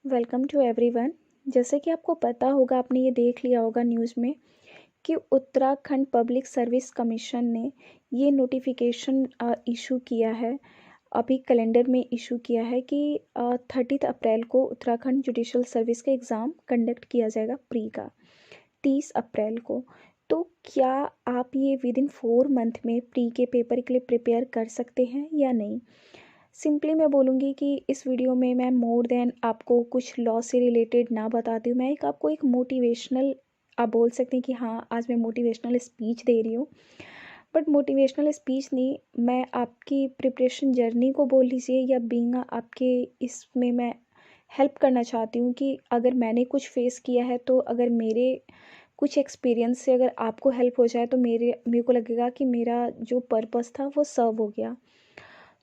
Welcome to everyone. जैसे कि आपको पता होगा, आपने ये देख लिया होगा न्यूज़ में कि उत्तराखंड पब्लिक सर्विस कमीशन ने ये नोटिफिकेशन इशू किया है। अभी कैलेंडर में इशू किया है कि 30 अप्रैल को उत्तराखंड जुडिशल सर्विस का एग्ज़ाम कंडक्ट किया जाएगा प्री का 30 अप्रैल को। तो क्या आप ये विद इन 4 मंथ में प्री के पेपर के लिए प्रिपेयर कर सकते हैं या नहीं? सिंपली मैं बोलूँगी कि इस वीडियो में मैं मोर देन आपको कुछ लॉ से रिलेटेड ना बताती हूँ। मैं आपको एक मोटिवेशनल, आप बोल सकते हैं कि हाँ, आज मैं मोटिवेशनल स्पीच दे रही हूँ। बट मोटिवेशनल स्पीच नहीं, मैं आपकी प्रिपरेशन जर्नी को बोल लीजिए या बीइंग आपके इसमें मैं हेल्प करना चाहती हूँ कि अगर मैंने कुछ फेस किया है तो अगर मेरे कुछ एक्सपीरियंस से अगर आपको हेल्प हो जाए तो मेरे को लगेगा कि मेरा जो पर्पस था वो सर्व हो गया।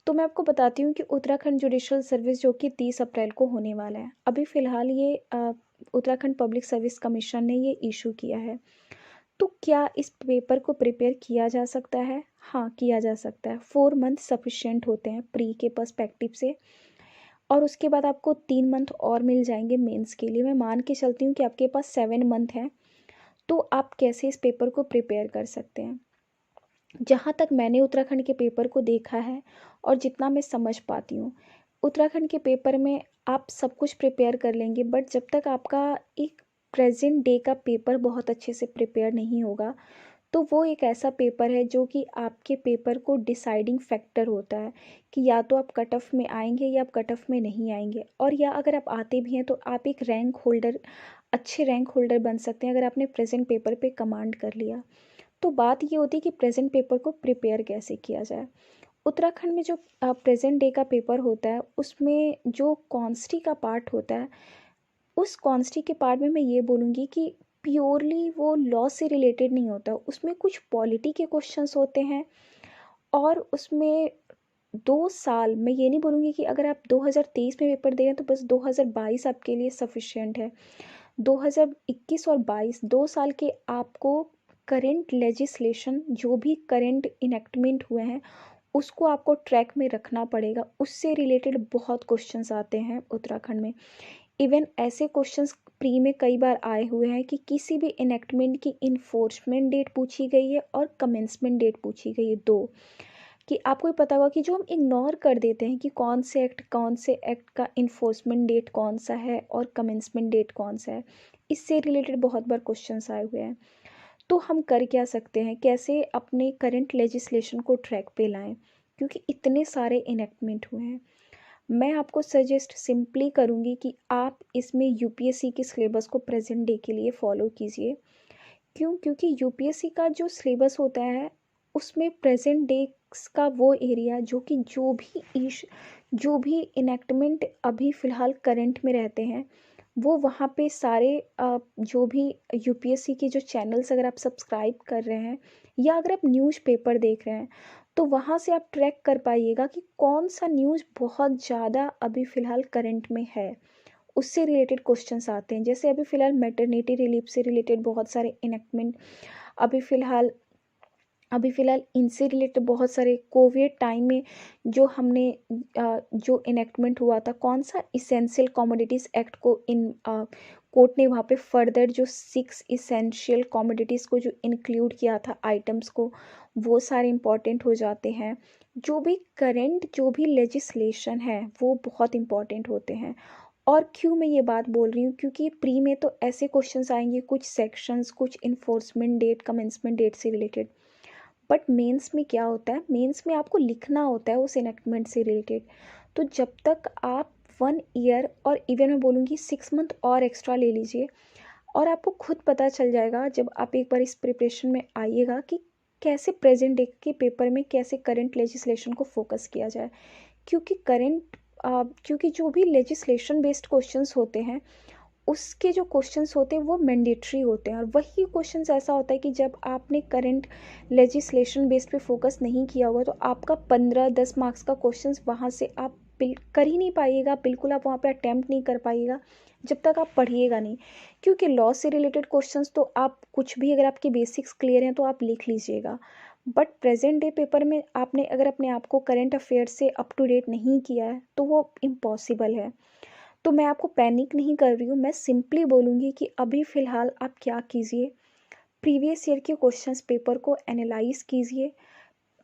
तो मैं आपको बताती हूँ कि उत्तराखंड जुडिशल सर्विस जो कि 30 अप्रैल को होने वाला है। अभी फ़िलहाल ये उत्तराखंड पब्लिक सर्विस कमीशन ने ये इशू किया है। तो क्या इस पेपर को प्रिपेयर किया जा सकता है? हाँ, किया जा सकता है। 4 मंथ सफिशिएंट होते हैं प्री के पर्सपेक्टिव से, और उसके बाद आपको 3 मंथ और मिल जाएंगे मेंस के लिए। मैं मान के चलती हूँ कि आपके पास 7 मंथ है। तो आप कैसे इस पेपर को प्रिपेयर कर सकते हैं? जहाँ तक मैंने उत्तराखंड के पेपर को देखा है और जितना मैं समझ पाती हूँ, उत्तराखंड के पेपर में आप सब कुछ प्रिपेयर कर लेंगे, बट जब तक आपका एक प्रेजेंट डे का पेपर बहुत अच्छे से प्रिपेयर नहीं होगा, तो वो एक ऐसा पेपर है जो कि आपके पेपर को डिसाइडिंग फैक्टर होता है कि या तो आप कट ऑफ में आएंगे या आप कट ऑफ में नहीं आएंगे, और या अगर आप आते भी हैं तो आप एक रैंक होल्डर, अच्छे रैंक होल्डर बन सकते हैं अगर आपने प्रेजेंट पेपर पे कमांड कर लिया। तो बात ये होती है कि प्रेजेंट पेपर को प्रिपेयर कैसे किया जाए। उत्तराखंड में जो प्रेजेंट डे का पेपर होता है उसमें जो कॉन्स्टी का पार्ट होता है, उस कॉन्स्टी के पार्ट में मैं ये बोलूँगी कि प्योरली वो लॉ से रिलेटेड नहीं होता। उसमें कुछ पॉलिटी के क्वेश्चंस होते हैं, और उसमें 2 साल, मैं ये नहीं बोलूँगी कि अगर आप 2023 में पेपर दे रहे हैं तो बस 2022 आपके लिए सफिशिएंट है। 2021 और 22 2 साल के आपको करंट लेजिस्लेशन, जो भी करंट इनेक्टमेंट हुए हैं, उसको आपको ट्रैक में रखना पड़ेगा। उससे रिलेटेड बहुत क्वेश्चंस आते हैं उत्तराखंड में। इवन ऐसे क्वेश्चंस प्री में कई बार आए हुए हैं कि किसी भी इनेक्टमेंट की इन्फोर्समेंट डेट पूछी गई है और कमेंसमेंट डेट पूछी गई है, दो। कि आपको ये पता होगा कि जो हम इग्नोर कर देते हैं कि कौन से एक्ट का इन्फोर्समेंट डेट कौन सा है और कमेंसमेंट डेट कौन सा है, इससे रिलेटेड बहुत बार क्वेश्चंस आए हुए हैं। तो हम कर क्या सकते हैं, कैसे अपने करंट लेजिस्लेशन को ट्रैक पे लाएं, क्योंकि इतने सारे इनेक्टमेंट हुए हैं। मैं आपको सजेस्ट सिंपली करूँगी कि आप इसमें यूपीएससी के सिलेबस को प्रेजेंट डे के लिए फॉलो कीजिए। क्यों? क्योंकि यूपीएससी का जो सिलेबस होता है उसमें प्रेजेंट डे का वो एरिया जो कि जो भी इनेक्टमेंट अभी फ़िलहाल करंट में रहते हैं, वो वहाँ पे सारे जो भी यूपीएससी के जो चैनल्स अगर आप सब्सक्राइब कर रहे हैं या अगर आप न्यूज़पेपर देख रहे हैं, तो वहाँ से आप ट्रैक कर पाइएगा कि कौन सा न्यूज़ बहुत ज़्यादा अभी फ़िलहाल करंट में है। उससे रिलेटेड क्वेश्चंस आते हैं। जैसे अभी फ़िलहाल मैटरनिटी रिलीफ से रिलेटेड बहुत सारे इनेक्टमेंट, अभी फ़िलहाल अभी फ़िलहाल इनसे रिलेटेड बहुत सारे कोविड टाइम में जो हमने जो इनेक्टमेंट हुआ था, कौन सा इसेंशियल कमोडिटीज़ एक्ट को कोर्ट ने वहाँ पे फर्दर जो 6 इसेंशियल कमोडिटीज़ को जो इंक्लूड किया था आइटम्स को, वो सारे इंपॉर्टेंट हो जाते हैं। जो भी करंट जो भी लेजिस्लेशन है वो बहुत इंपॉर्टेंट होते हैं। और क्यों मैं ये बात बोल रही हूँ, क्योंकि प्री में तो ऐसे क्वेश्चंस आएंगे, कुछ सेक्शंस, कुछ इन्फोर्समेंट डेट, कमेंसमेंट डेट से रिलेटेड। बट मेंस में क्या होता है, मेंस में आपको लिखना होता है उस इनेक्टमेंट से रिलेटेड। तो जब तक आप 1 ईयर, और इवन मैं बोलूँगी 6 मंथ और एक्स्ट्रा ले लीजिए, और आपको खुद पता चल जाएगा जब आप एक बार इस प्रिपरेशन में आइएगा कि कैसे प्रेजेंट डे के पेपर में कैसे करंट लेजिस्लेशन को फोकस किया जाए। क्योंकि क्योंकि जो भी लेजिस्लेशन बेस्ड क्वेश्चंस होते हैं, उसके जो क्वेश्चंस होते हैं वो मैंडेटरी होते हैं, और वही क्वेश्चंस ऐसा होता है कि जब आपने करंट लेजिस्लेशन बेस्ड पे फोकस नहीं किया होगा तो आपका 15-10 मार्क्स का क्वेश्चंस वहाँ से आप कर ही नहीं पाइएगा। बिल्कुल आप वहाँ पे अटैम्प्ट नहीं कर पाइएगा जब तक आप पढ़िएगा नहीं। क्योंकि लॉ से रिलेटेड क्वेश्चंस तो आप कुछ भी, अगर आपके बेसिक्स क्लियर हैं तो आप लिख लीजिएगा, बट प्रेजेंट डे पेपर में आपने अगर अपने आप को करंट अफेयर से अप टू डेट नहीं किया है तो वो इम्पॉसिबल है। तो मैं आपको पैनिक नहीं कर रही हूँ, मैं सिंपली बोलूँगी कि अभी फ़िलहाल आप क्या कीजिए, प्रीवियस ईयर के क्वेश्चंस पेपर को एनालाइज़ कीजिए,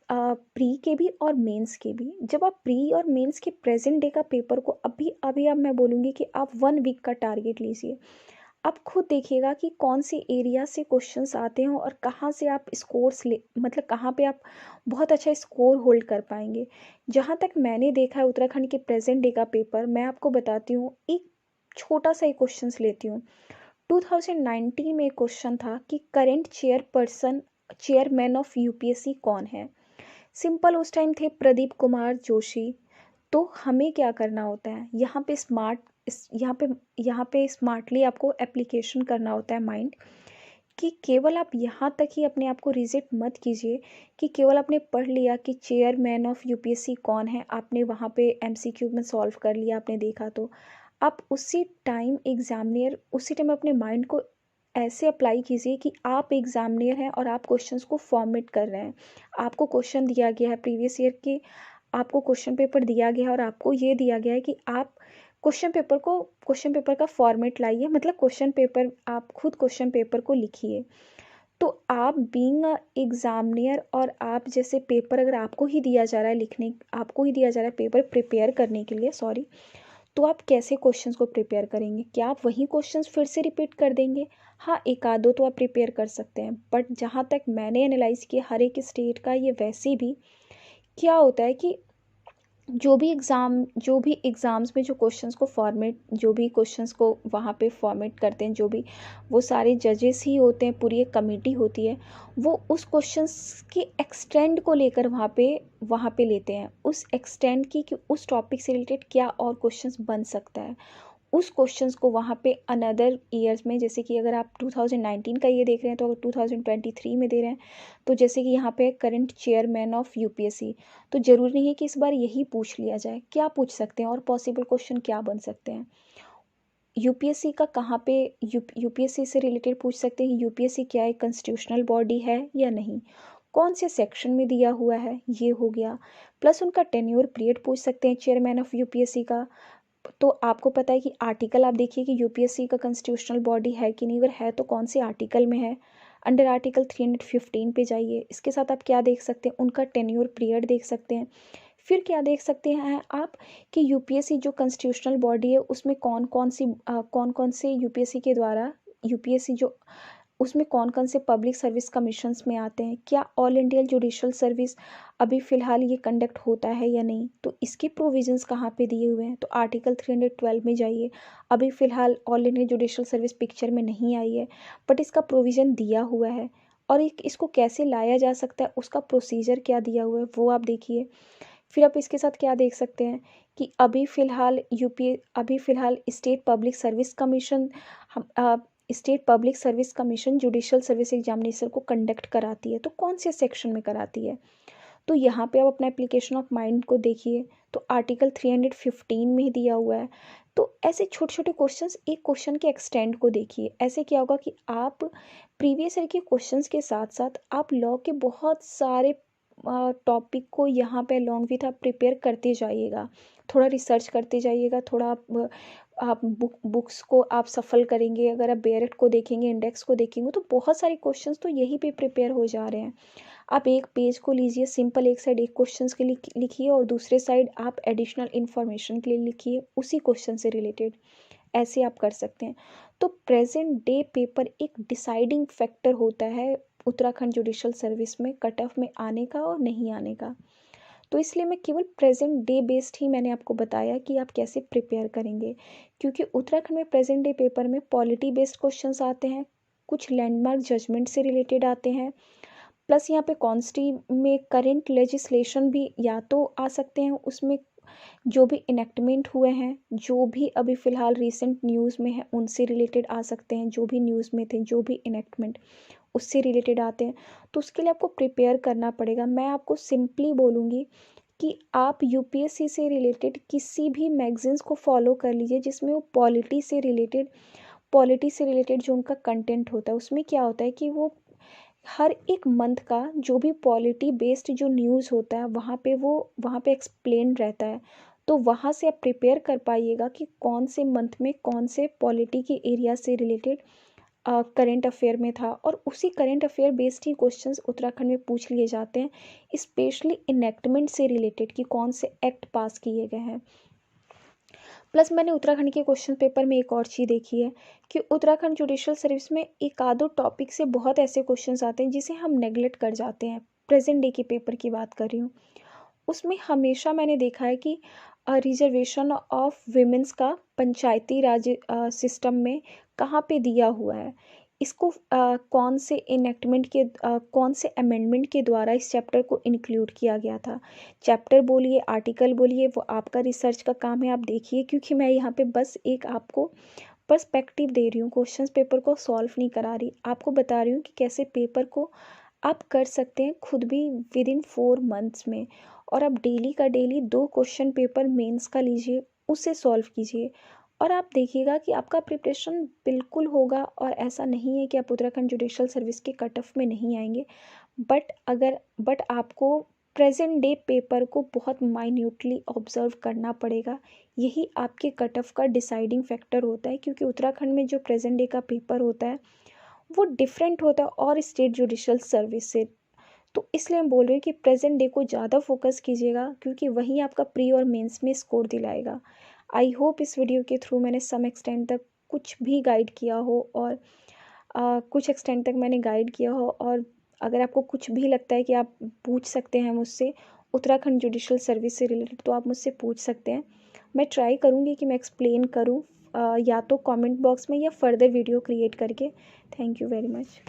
प्री के भी और मेंस के भी। जब आप प्री और मेंस के प्रेजेंट डे का पेपर को अभी अभी अब मैं बोलूँगी कि आप 1 वीक का टारगेट लीजिए। आप खुद देखिएगा कि कौन से एरिया से क्वेश्चंस आते हैं और कहाँ से आप स्कोर्स ले मतलब कहाँ पे आप बहुत अच्छा स्कोर होल्ड कर पाएंगे। जहाँ तक मैंने देखा है उत्तराखंड के प्रेजेंट डे का पेपर, मैं आपको बताती हूँ, एक छोटा सा ही क्वेश्चंस लेती हूँ। 2019 में एक क्वेश्चन था कि करंट चेयरमैन ऑफ यूपीएससी कौन है। सिंपल उस टाइम थे प्रदीप कुमार जोशी। तो हमें क्या करना होता है यहाँ पे यहाँ पे स्मार्टली आपको एप्लीकेशन करना होता है माइंड, कि केवल आप यहाँ तक ही अपने आप को रिजेक्ट मत कीजिए कि केवल आपने पढ़ लिया कि चेयरमैन ऑफ यूपीएससी कौन है, आपने वहाँ पे एमसीक्यू में सॉल्व कर लिया, आपने देखा। तो आप उसी टाइम अपने माइंड को ऐसे अप्लाई कीजिए कि आप एग्जामिनर हैं और आप क्वेश्चंस को फॉर्मेट कर रहे हैं। आपको क्वेश्चन दिया गया है प्रीवियस ईयर के, आपको क्वेश्चन पेपर दिया गया है और आपको ये दिया गया है कि आप क्वेश्चन पेपर का फॉर्मेट लाइए, मतलब क्वेश्चन पेपर आप खुद क्वेश्चन पेपर को लिखिए। तो आप बीइंग अ एग्जामिनर और आप जैसे पेपर अगर आपको ही दिया जा रहा है लिखने, आपको ही दिया जा रहा है पेपर प्रिपेयर करने के लिए, सॉरी, तो आप कैसे क्वेश्चंस को प्रिपेयर करेंगे? क्या आप वही क्वेश्चंस फिर से रिपीट कर देंगे? हाँ, एक आध दो तो आप प्रिपेयर कर सकते हैं, बट जहाँ तक मैंने एनालाइज किया हर एक स्टेट का, ये वैसे भी क्या होता है कि जो भी एग्ज़ाम्स में जो भी क्वेश्चंस को वहाँ पे फॉर्मेट करते हैं, जो भी वो सारे जजेस ही होते हैं, पूरी एक कमेटी होती है, वो उस क्वेश्चंस के एक्सटेंड को लेकर वहाँ पे लेते हैं, उस एक्सटेंड की कि उस टॉपिक से रिलेटेड क्या और क्वेश्चंस बन सकता है, उस क्वेश्चंस को वहाँ पे अनदर ईयर्स में, जैसे कि अगर आप 2019 का ये देख रहे हैं तो अगर 2023 में दे रहे हैं, तो जैसे कि यहाँ पे करंट चेयरमैन ऑफ यूपीएससी, तो ज़रूरी नहीं है कि इस बार यही पूछ लिया जाए, क्या पूछ सकते हैं और पॉसिबल क्वेश्चन क्या बन सकते हैं। यूपीएससी का कहाँ पे यूपीएससी से रिलेटेड पूछ सकते हैं, यूपीएससी क्या एक कॉन्स्टिट्यूशनल बॉडी है या नहीं, कौन से सेक्शन में दिया हुआ है, ये हो गया। प्लस उनका टेन्योर पीरियड पूछ सकते हैं चेयरमैन ऑफ यूपीएससी का। तो आपको पता है कि आर्टिकल आप देखिए कि यूपीएससी का कॉन्स्टिट्यूशनल बॉडी है कि नहीं, अगर है तो कौन से आर्टिकल में है, अंडर आर्टिकल 315 पे जाइए। इसके साथ आप क्या देख सकते हैं, उनका टेन्योर पीरियड देख सकते हैं। फिर क्या देख सकते हैं आप कि यूपीएससी जो कॉन्स्टिट्यूशनल बॉडी है उसमें कौन कौन से यूपीएससी के द्वारा यूपीएससी जो उसमें कौन कौन से पब्लिक सर्विस कमीशंस में आते हैं, क्या ऑल इंडिया जुडिशल सर्विस अभी फ़िलहाल ये कंडक्ट होता है या नहीं, तो इसके प्रोविजंस कहाँ पे दिए हुए हैं। तो आर्टिकल 312 में जाइए, अभी फ़िलहाल all India judicial service picture में नहीं आई है, बट इसका प्रोविज़न दिया हुआ है, और इसको कैसे लाया जा सकता है, उसका प्रोसीजर क्या दिया हुआ है वो आप देखिए। फिर आप इसके साथ क्या देख सकते हैं कि अभी फ़िलहाल state public service commission judicial service examination को कंडक्ट कराती है, तो कौन से सेक्शन में कराती है। तो यहाँ पे आप अपना एप्लीकेशन ऑफ माइंड को देखिए, तो आर्टिकल 315 में ही दिया हुआ है। तो ऐसे छोटे छोटे क्वेश्चंस, एक क्वेश्चन के एक्सटेंड को देखिए, ऐसे क्या होगा कि आप प्रीवियस ईयर के क्वेश्चंस के साथ साथ आप लॉ के बहुत सारे टॉपिक को यहाँ पे अलॉन्ग विथ आप प्रिपेयर करते जाइएगा, थोड़ा रिसर्च करते जाइएगा, थोड़ा आप बुक्स को आप सफल करेंगे, अगर आप बेयरेट को देखेंगे, इंडेक्स को देखेंगे, तो बहुत सारे क्वेश्चंस तो यहीं पे प्रिपेयर हो जा रहे हैं। आप एक पेज को लीजिए सिंपल, एक साइड एक क्वेश्चंस के लिए लिखिए और दूसरे साइड आप एडिशनल इन्फॉर्मेशन के लिए लिखिए उसी क्वेश्चन से रिलेटेड, ऐसे आप कर सकते हैं। तो प्रेजेंट डे पेपर एक डिसाइडिंग फैक्टर होता है उत्तराखंड जुडिशल सर्विस में कट ऑफ में आने का और नहीं आने का। तो इसलिए मैं केवल प्रेजेंट डे बेस्ड ही मैंने आपको बताया कि आप कैसे प्रिपेयर करेंगे, क्योंकि उत्तराखंड में प्रेजेंट डे पेपर में पॉलिटी बेस्ड क्वेश्चंस आते हैं, कुछ लैंडमार्क जजमेंट से रिलेटेड आते हैं, प्लस यहाँ पे कॉन्स्टी में करंट लेजिस्लेशन भी या तो आ सकते हैं, उसमें जो भी इनेक्टमेंट हुए हैं, जो भी अभी फ़िलहाल रिसेंट न्यूज़ में है उनसे रिलेटेड आ सकते हैं, जो भी न्यूज़ में थे, जो भी इनेक्टमेंट उससे रिलेटेड आते हैं। तो उसके लिए आपको प्रिपेयर करना पड़ेगा। मैं आपको सिंपली बोलूँगी कि आप यूपीएससी से रिलेटेड किसी भी मैगज़ीन्स को फॉलो कर लीजिए जिसमें वो पॉलिटी से रिलेटेड जो उनका कंटेंट होता है, उसमें क्या होता है कि वो हर एक मंथ का जो भी पॉलिटी बेस्ड जो न्यूज़ होता है वहाँ पे एक्सप्लेन रहता है। तो वहाँ से आप प्रिपेयर कर पाइएगा कि कौन से मंथ में कौन से पॉलिटी के एरिया से रिलेटेड करेंट अफेयर में था, और उसी करेंट अफेयर बेस्ड ही क्वेश्चंस उत्तराखंड में पूछ लिए जाते हैं, स्पेशली इनेक्टमेंट से रिलेटेड कि कौन से एक्ट पास किए गए हैं। प्लस मैंने उत्तराखंड के क्वेश्चन पेपर में एक और चीज़ देखी है कि उत्तराखंड जुडिशल सर्विस में एक आधो टॉपिक से बहुत ऐसे क्वेश्चंस आते हैं जिसे हम नेगलेक्ट कर जाते हैं। प्रेजेंट डे के पेपर की बात कर रही हूँ, उसमें हमेशा मैंने देखा है कि रिजर्वेशन ऑफ विमेंस का पंचायती राज सिस्टम में कहाँ पे दिया हुआ है, इसको कौन से इनेक्टमेंट के कौन से अमेंडमेंट के द्वारा इस चैप्टर को इंक्लूड किया गया था। चैप्टर बोलिए, आर्टिकल बोलिए, वो आपका रिसर्च का काम है, आप देखिए, क्योंकि मैं यहाँ पे बस एक आपको पर्सपेक्टिव दे रही हूँ, क्वेश्चंस पेपर को सॉल्व नहीं करा रही, आपको बता रही हूँ कि कैसे पेपर को आप कर सकते हैं खुद भी विद इन 4 मंथ्स में। और आप डेली का डेली 2 क्वेश्चन पेपर मेंस का लीजिए, उसे सॉल्व कीजिए, और आप देखिएगा कि आपका प्रिपरेशन बिल्कुल होगा। और ऐसा नहीं है कि आप उत्तराखंड जुडिशल सर्विस के कट ऑफ में नहीं आएंगे, बट आपको प्रेजेंट डे पेपर को बहुत माइन्यूटली ऑब्जर्व करना पड़ेगा। यही आपके कट ऑफ का डिसाइडिंग फैक्टर होता है, क्योंकि उत्तराखंड में जो प्रेजेंट डे का पेपर होता है वो डिफरेंट होता है और स्टेट जुडिशल सर्विस से। तो इसलिए हम बोल रहे हैं कि प्रेजेंट डे को ज़्यादा फोकस कीजिएगा, क्योंकि वही आपका प्री और मेंस में स्कोर दिलाएगा। आई होप इस वीडियो के थ्रू मैंने सम एक्सटेंड तक कुछ भी गाइड किया हो, और कुछ एक्सटेंड तक मैंने गाइड किया हो। और अगर आपको कुछ भी लगता है कि आप पूछ सकते हैं मुझसे उत्तराखंड जुडिशल सर्विस से रिलेटेड, तो आप मुझसे पूछ सकते हैं। मैं ट्राई करूँगी कि मैं एक्सप्लेन करूँ, या तो कमेंट बॉक्स में या फर्दर वीडियो क्रिएट करके। Thank you very much.